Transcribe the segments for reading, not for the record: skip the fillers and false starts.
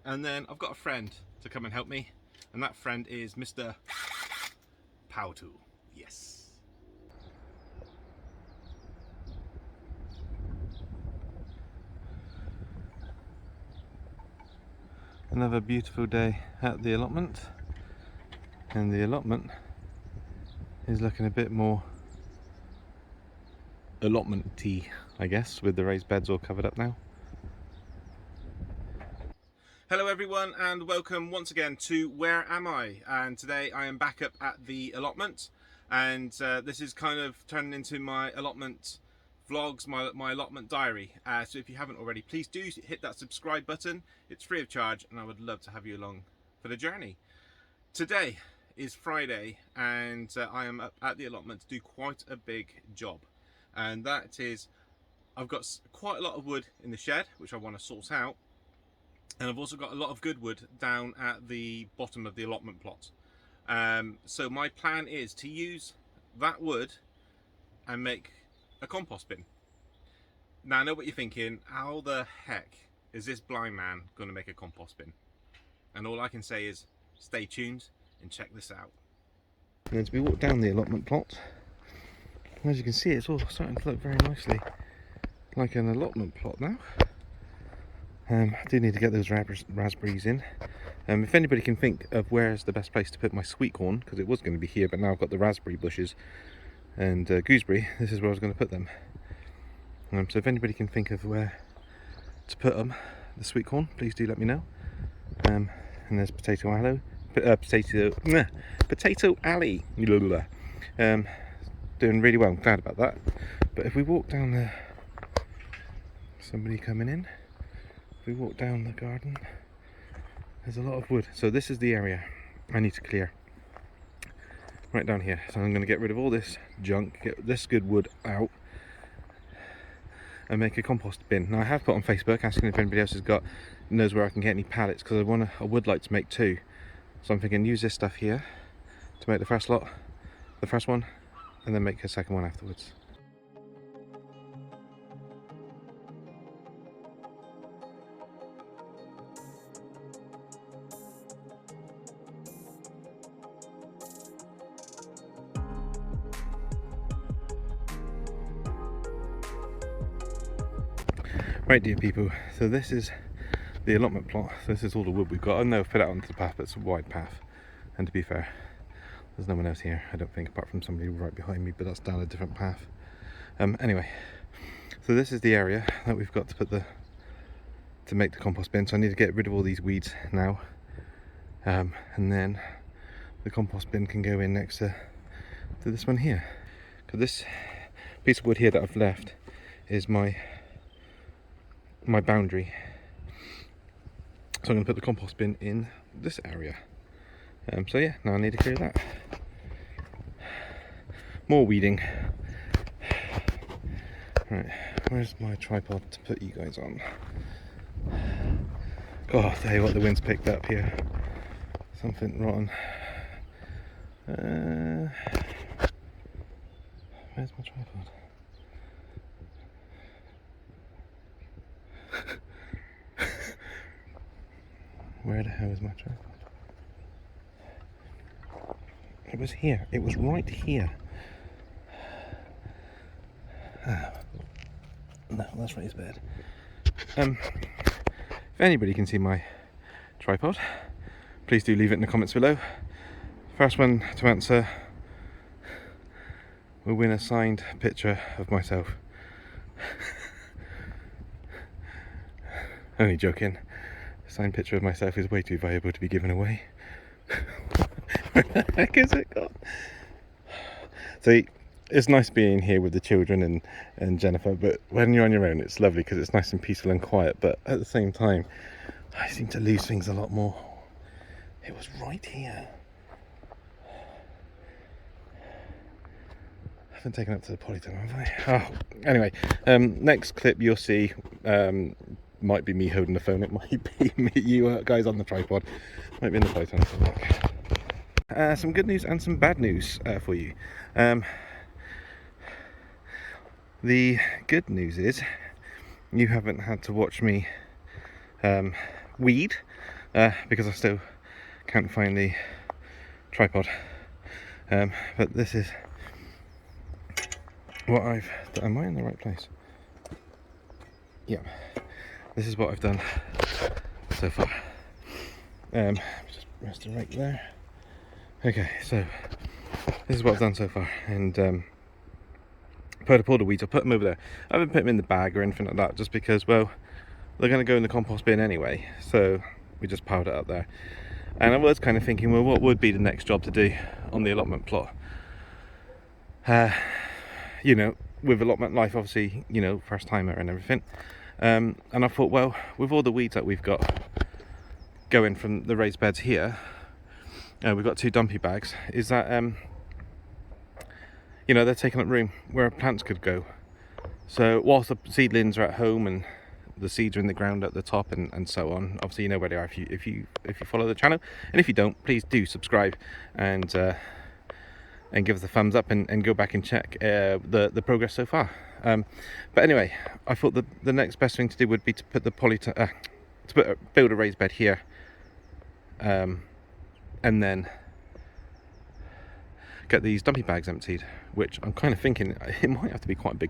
and then I've got a friend to come and help me, and that friend is Mr. Power Tool. Yes. Another beautiful day at the allotment, and the allotment is looking a bit more allotment-y, I guess, with the raised beds all covered up now. Hello everyone, and welcome once again to Where Am I? And today I am back up at the allotment, and this is kind of turning into my allotment vlogs, my allotment diary. So if you haven't already, please do hit that subscribe button. It's free of charge, and I would love to have you along for the journey. Today is Friday, and I am up at the allotment to do quite a big job, and that is I've got quite a lot of wood in the shed which I want to sort out, and I've also got a lot of good wood down at the bottom of the allotment plot. So my plan is to use that wood and make a compost bin. Now I know what you're thinking, how the heck is this blind man going to make a compost bin? And all I can say is stay tuned and check this out. And as we walk down the allotment plot, as you can see, it's all starting to look very nicely like an allotment plot now. I do need to get those raspberries in. If anybody can think of where's the best place to put my sweet corn, because it was going to be here, but now I've got the raspberry bushes and gooseberry, this is where I was going to put them. So if anybody can think of where to put them, the sweet corn, please do let me know. And there's potato alley. Potato alley. Doing really well, I'm glad about that. But if we walk down there, somebody coming in. If we walk down the garden, there's a lot of wood. So this is the area I need to clear. Right down here. So I'm going to get rid of all this junk, get this good wood out, and make a compost bin. Now I have put on Facebook asking if anybody else knows where I can get any pallets, because I would like to make two. So I'm thinking use this stuff here to make the first one, and then make a second one afterwards. Right, dear people, so this is the allotment plot. So this is all the wood we've got. I know I've put it out onto the path, but it's a wide path, and to be fair, there's no one else here, I don't think, apart from somebody right behind me, but that's down a different path. Anyway, so this is the area that we've got to make the compost bin. So I need to get rid of all these weeds now, and then the compost bin can go in next to this one here. Because this piece of wood here that I've left is my boundary. So I'm going to put the compost bin in this area. So yeah, now I need to clear that. More weeding. Right, where's my tripod to put you guys on? God, I'll tell you what, the wind's picked up here. Something rotten. Where's my tripod? Where the hell is my tripod? It was here. It was right here. No, that's right, his bed. If anybody can see my tripod, please do leave it in the comments below. First one to answer will win a signed picture of myself. Only joking. A signed picture of myself is way too valuable to be given away. Where the heck is it gone? So it's nice being here with the children and Jennifer, but when you're on your own it's lovely because it's nice and peaceful and quiet, but at the same time I seem to lose things a lot more. It was right here. I haven't taken it up to the polytunnel, have I? Oh, anyway, next clip you'll see might be me holding the phone, it might be me, you guys on the tripod, might be in the polytunnel. Some good news and some bad news for you. The good news is you haven't had to watch me weed because I still can't find the tripod. But this is what I've done. Am I in the right place? Yeah, this is what I've done so far. Just rest it right there. Okay, so this is what I've done so far, and put up all the weeds. I'll put them over there. I haven't put them in the bag or anything like that, just because, well, they're going to go in the compost bin anyway, so we just piled it up there. And I was kind of thinking, well, what would be the next job to do on the allotment plot? You know, with allotment life, obviously, you know, first timer and everything. And I thought, well, with all the weeds that we've got going from the raised beds here, we've got 2 dumpy bags, is that, you know, they're taking up room where plants could go. So whilst the seedlings are at home and the seeds are in the ground at the top and so on, obviously you know where they are if you follow the channel, and if you don't, please do subscribe and give us a thumbs up and go back and check the progress so far. But anyway, I thought the next best thing to do would be to put the build a raised bed here, and then get these dumpy bags emptied, which I'm kind of thinking it might have to be quite a big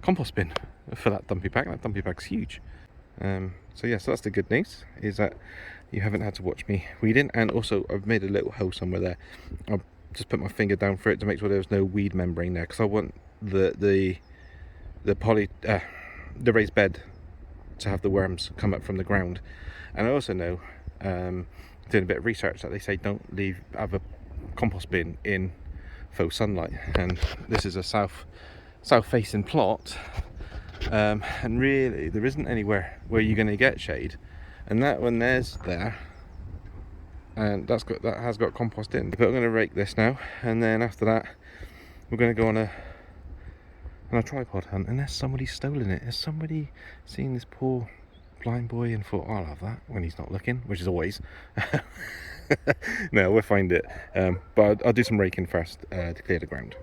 compost bin for that dumpy bag. That dumpy bag's huge. So yeah, so that's the good news, is that you haven't had to watch me weeding. And also I've made a little hole somewhere there. I'll just put my finger down for it to make sure there's no weed membrane there, because I want the raised bed to have the worms come up from the ground. And I also know, doing a bit of research, that they say don't have a compost bin in faux sunlight, and this is a south facing plot, and really there isn't anywhere where you're going to get shade, and that one there's there, and that has got compost in. But I'm going to rake this now, and then after that we're going to go on a tripod hunt, unless somebody's stolen it. Has somebody seen this poor blind boy and thought, I'll have that, when he's not looking, which is always. No, we'll find it, but I'll do some raking first to clear the ground.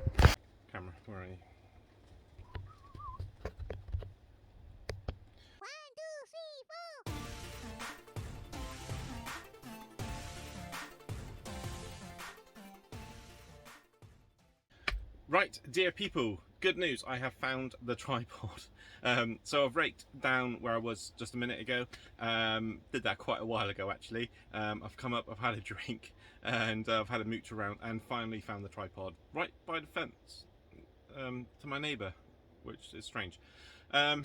Camera, where are you? 1, 2, 3, 4. Right, dear people, good news, I have found the tripod. So I've raked down where I was just a minute ago. Did that quite a while ago actually. I've come up, I've had a drink, and I've had a mooch around, and finally found the tripod right by the fence, to my neighbour, which is strange, because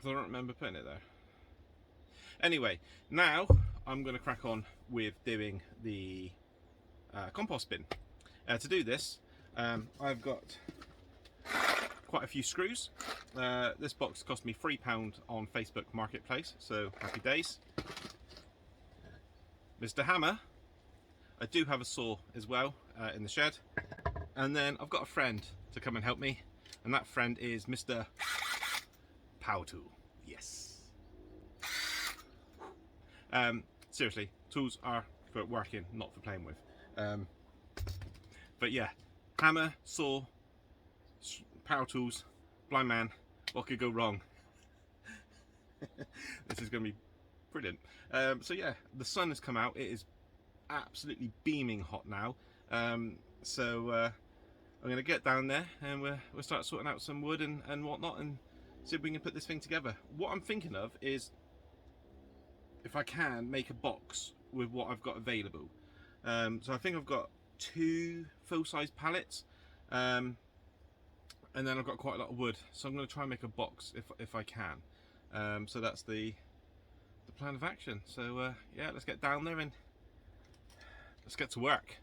I don't remember putting it there. Anyway, now I'm going to crack on with doing the compost bin. To do this, I've got quite a few screws. This box cost me £3 on Facebook Marketplace, so happy days. Mr. Hammer. I do have a saw as well in the shed, and then I've got a friend to come and help me, and that friend is Mr. Power Tool. Yes. Seriously, tools are for working, not for playing with. But yeah, hammer, saw, power tools, blind man, what could go wrong? This is going to be brilliant. So yeah, the sun has come out. It is absolutely beaming hot now. So I'm going to get down there, and we'll start sorting out some wood and whatnot, and see if we can put this thing together. What I'm thinking of is, if I can, make a box with what I've got available. So I think I've got 2 full-size pallets, and then I've got quite a lot of wood, so I'm going to try and make a box if I can. So that's the plan of action. So yeah, let's get down there and let's get to work.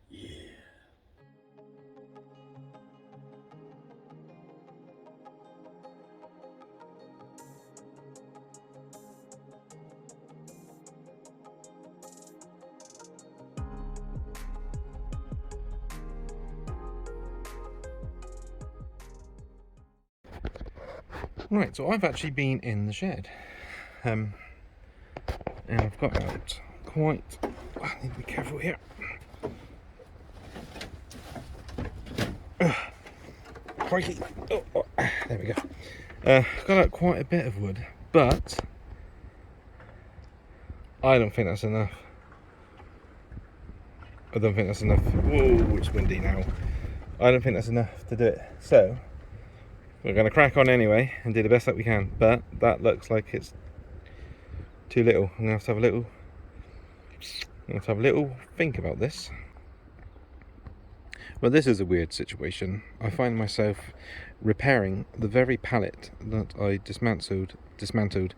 Yeah. Right, so I've actually been in the shed, and I've got out quite, I need to be careful here. Crikey. There we go. Got out quite a bit of wood, but I don't think that's enough. I don't think that's enough. Whoa, it's windy now. I don't think that's enough to do it. So we're going to crack on anyway and do the best that we can. But that looks like it's too little. I'm going to have a little think about this. Well, this is a weird situation. I find myself repairing the very pallet that I dismantled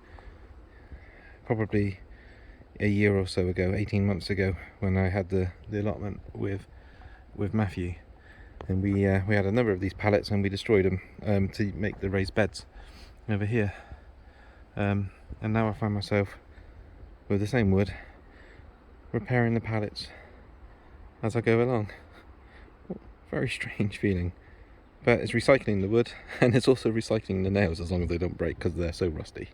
probably a year or so ago, 18 months ago, when I had the allotment with Matthew. And we had a number of these pallets and we destroyed them to make the raised beds over here. And now I find myself with the same wood repairing the pallets as I go along. Very strange feeling. But it's recycling the wood and it's also recycling the nails as long as they don't break because they're so rusty.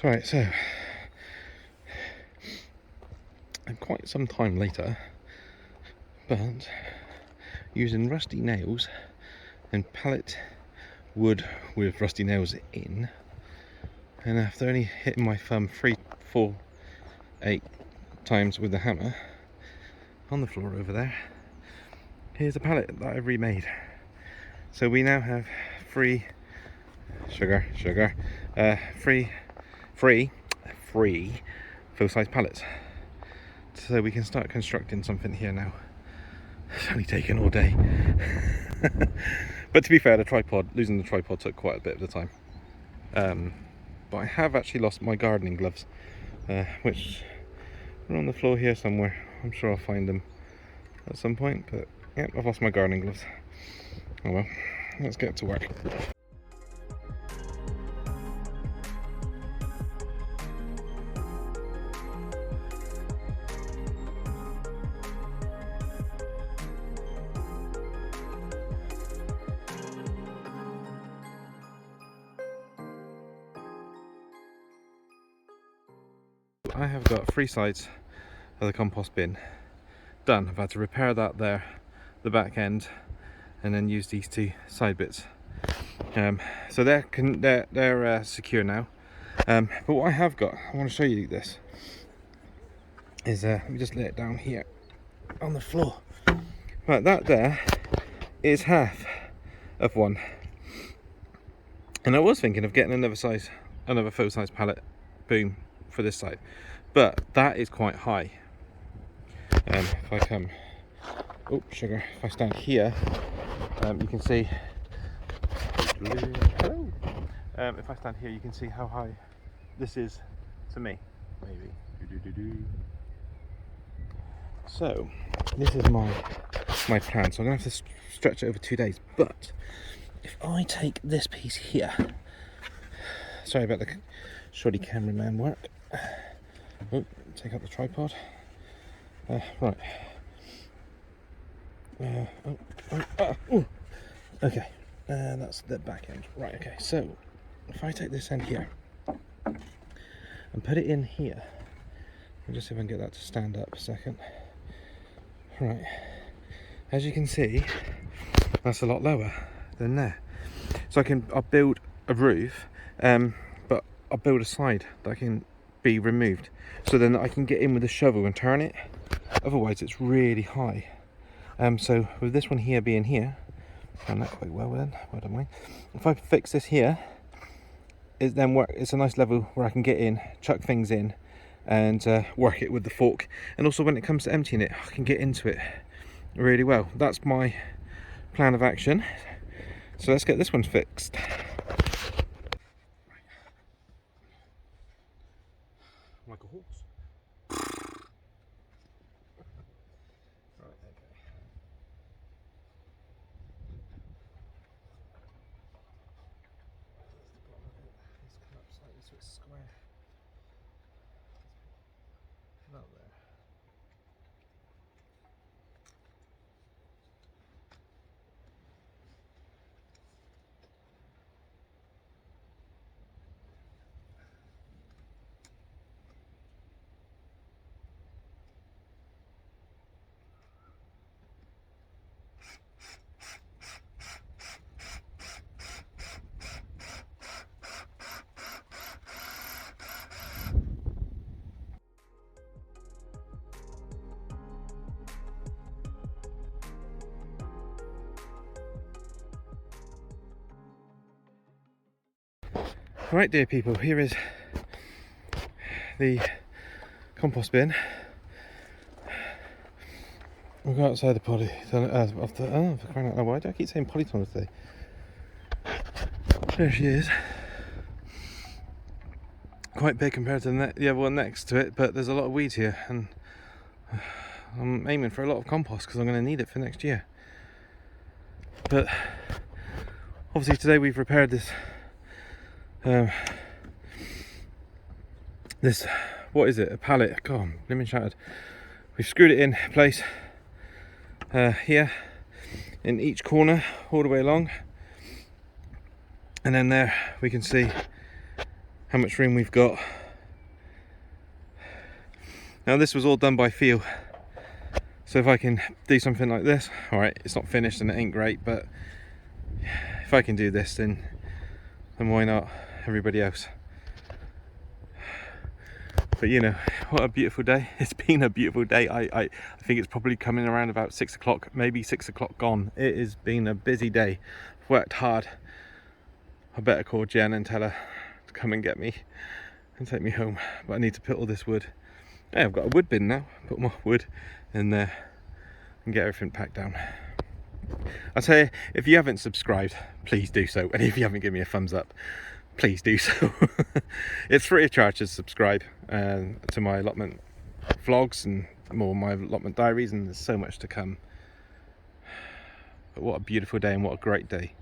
Right, so quite some time later, but using rusty nails and pallet wood with rusty nails in, and after only hitting my thumb 3, 4, 8 times with the hammer on the floor over there, here's a pallet that I've remade. So we now have free full-size pallets, so we can start constructing something here now. It's only taken all day. But to be fair, losing the tripod took quite a bit of the time. But I have actually lost my gardening gloves, which are on the floor here somewhere. I'm sure I'll find them at some point, but yeah, I've lost my gardening gloves. Oh well, let's get to work. I have got 3 sides of the compost bin done. I've had to repair that there, the back end, and then use these 2 side bits. So they're secure now. But what I have got, I want to show you this, is let me just lay it down here on the floor. Right, that there is half of one. And I was thinking of getting another full-size pallet boom for this side, but that is quite high. If I come, if I stand here, you can see. Hello. If I stand here, you can see how high this is to me. Maybe. So this is my plan. So I'm gonna have to stretch it over 2 days. But if I take this piece here, sorry about the shoddy cameraman work. Oh, take out the tripod. Right. Okay. That's the back end. Right. Okay. So if I take this end here and put it in here, I'll just see if I can get that to stand up a second. Right. As you can see, that's a lot lower than there. So I'll build a roof, but I'll build a side that can be removed, so then I can get in with a shovel and turn it. Otherwise it's really high. So with this one here being here, done that quite well then, I don't mind. If I fix this here, it's a nice level where I can get in, chuck things in, and work it with the fork. And also when it comes to emptying it, I can get into it really well. That's my plan of action. So let's get this one fixed. Like a horse. Right, okay. Right, dear people, here is the compost bin. We'll go outside the polytunnel. For crying out loud, why do I keep saying polytunnel today? There she is. Quite big compared to the other one next to it, but there's a lot of weeds here, and I'm aiming for a lot of compost because I'm going to need it for next year. But obviously today we've repaired this what is it, a pallet? God, I'm blimmin' shattered. We've screwed it in place here in each corner all the way along, and then there we can see how much room we've got. Now this was all done by feel, so if I can do something like this, alright, it's not finished and it ain't great, but if I can do this, then why not everybody else? But you know, what a beautiful day. It's been a beautiful day. I think it's probably coming around about 6 o'clock, maybe 6 o'clock gone. It has been a busy day. I've worked hard. I better call Jen and tell her to come and get me and take me home. But I need to put all this wood. Yeah, I've got a wood bin now. Put more wood in there and get everything packed down. I'll tell you, if you haven't subscribed, please do so. And if you haven't given me a thumbs up, please do so. It's free of charge to subscribe to my allotment vlogs and more my allotment diaries, and there's so much to come. But what a beautiful day, and what a great day.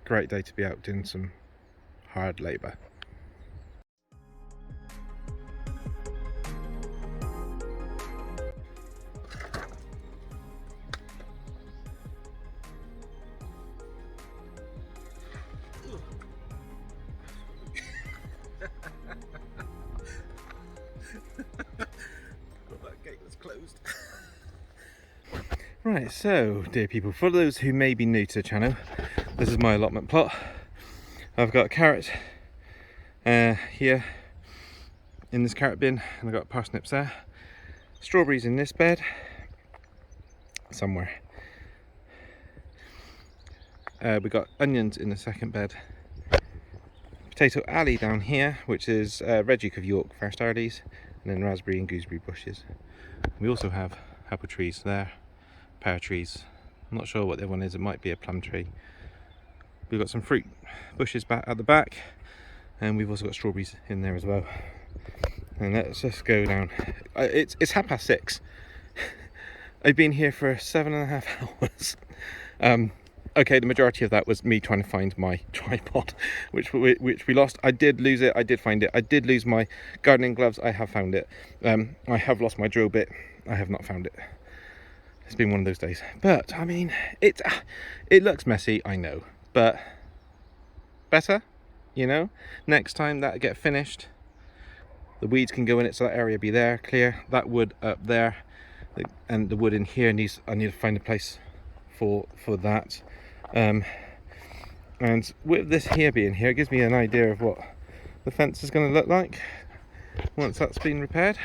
Great day to be out doing some hard labour. That gate was closed. Right, so dear people, for those who may be new to the channel, this is my allotment plot. I've got a carrot here in this carrot bin, and I've got parsnips there, strawberries in this bed somewhere. We've got onions in the second bed, potato alley down here, which is Red Duke of York first Ardies, and then raspberry and gooseberry bushes. We also have apple trees there, pear trees. I'm not sure what the one is, it might be a plum tree. We've got some fruit bushes back at the back, and we've also got strawberries in there as well. And let's just go down. It's 6:30. I've been here for 7.5 hours. Okay, the majority of that was me trying to find my tripod, which we lost. I did lose it, I did find it. I did lose my gardening gloves, I have found it. I have lost my drill bit, I have not found it. It's been one of those days. But, I mean, it looks messy, I know. But, better, you know? Next time that'll get finished, the weeds can go in it, so that area be there, clear. That wood up there, and the wood in here I need to find a place for that. And with this here being here, it gives me an idea of what the fence is going to look like once that's been repaired.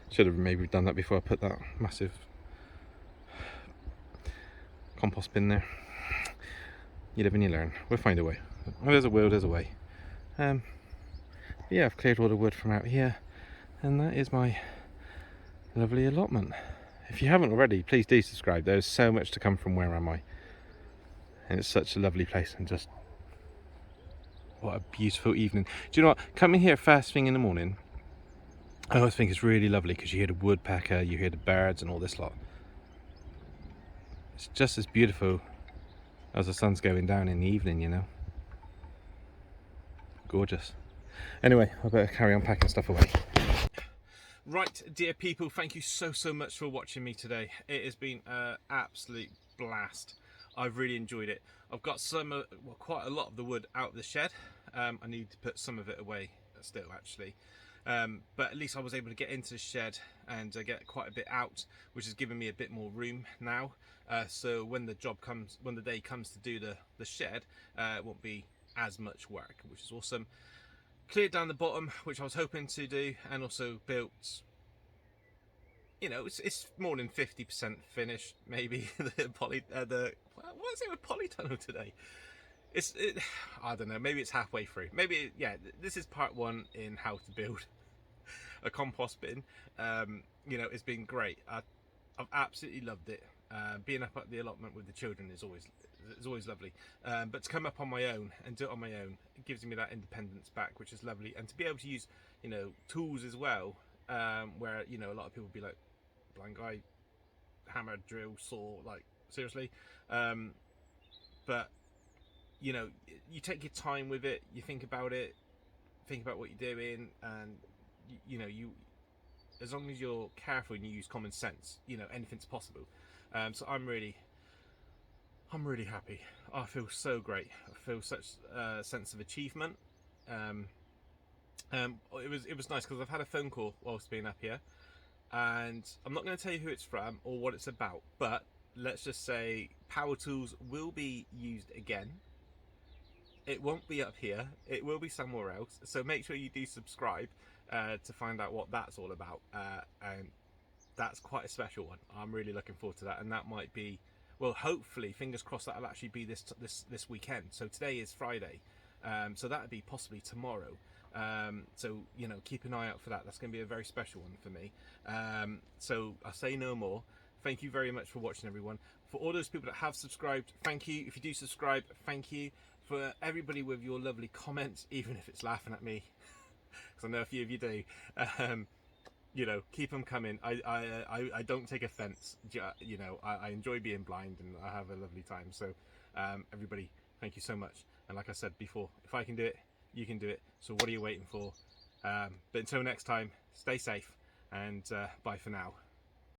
Should have maybe done that before I put that massive compost bin there. You live and you learn. We'll find a way. Well, there's a will, there's a way. Yeah, I've cleared all the wood from out here, and that is my lovely allotment. If you haven't already, please do subscribe. There's so much to come from Where Am I? And it's such a lovely place, and just what a beautiful evening. Do you know what? Coming here first thing in the morning, I always think it's really lovely because you hear the woodpecker, you hear the birds and all this lot. It's just as beautiful as the sun's going down in the evening, you know. Gorgeous. Anyway, I better carry on packing stuff away. Right, dear people, thank you so much for watching me today. It has been an absolute blast. I've really enjoyed it. I've got quite a lot of the wood out of the shed. I need to put some of it away still, actually. But at least I was able to get into the shed and get quite a bit out, which has given me a bit more room now. So when the day comes to do the shed, it won't be as much work, which is awesome. Cleared down the bottom, which I was hoping to do, and also built, you know, it's more than 50% finished, maybe. What is it with polytunnel today? I don't know, maybe it's halfway through. Maybe, yeah, this is part one in how to build a compost bin. It's been great. I've absolutely loved it. Being up at the allotment with the children is always lovely. But to come up on my own and do it on my own, it gives me that independence back, which is lovely. And to be able to use, tools as well, where a lot of people be like, blind guy, hammer, drill, saw, like seriously. But you take your time with it. You think about it, think about what you're doing, and you as long as you're careful and you use common sense, anything's possible. So I'm really happy. I feel so great. I feel such a sense of achievement. It was nice because I've had a phone call whilst being up here, and I'm not going to tell you who it's from or what it's about, but let's just say power tools will be used again. It won't be up here, it will be somewhere else, so make sure you do subscribe to find out what that's all about. And that's quite a special one. I'm really looking forward to that, and that might be, well, hopefully, fingers crossed, that'll actually be this weekend. So today is Friday, so that'd be possibly tomorrow. So keep an eye out for that. That's going to be a very special one for me. So I'll say no more. Thank you very much for watching, everyone. For all those people that have subscribed, thank you. If you do subscribe, thank you. For everybody with your lovely comments, even if it's laughing at me, because I know a few of you do, keep them coming. I don't take offense. I enjoy being blind and I have a lovely time. So everybody, thank you so much. And like I said before, if I can do it, you can do it. So what are you waiting for? But until next time, stay safe and bye for now.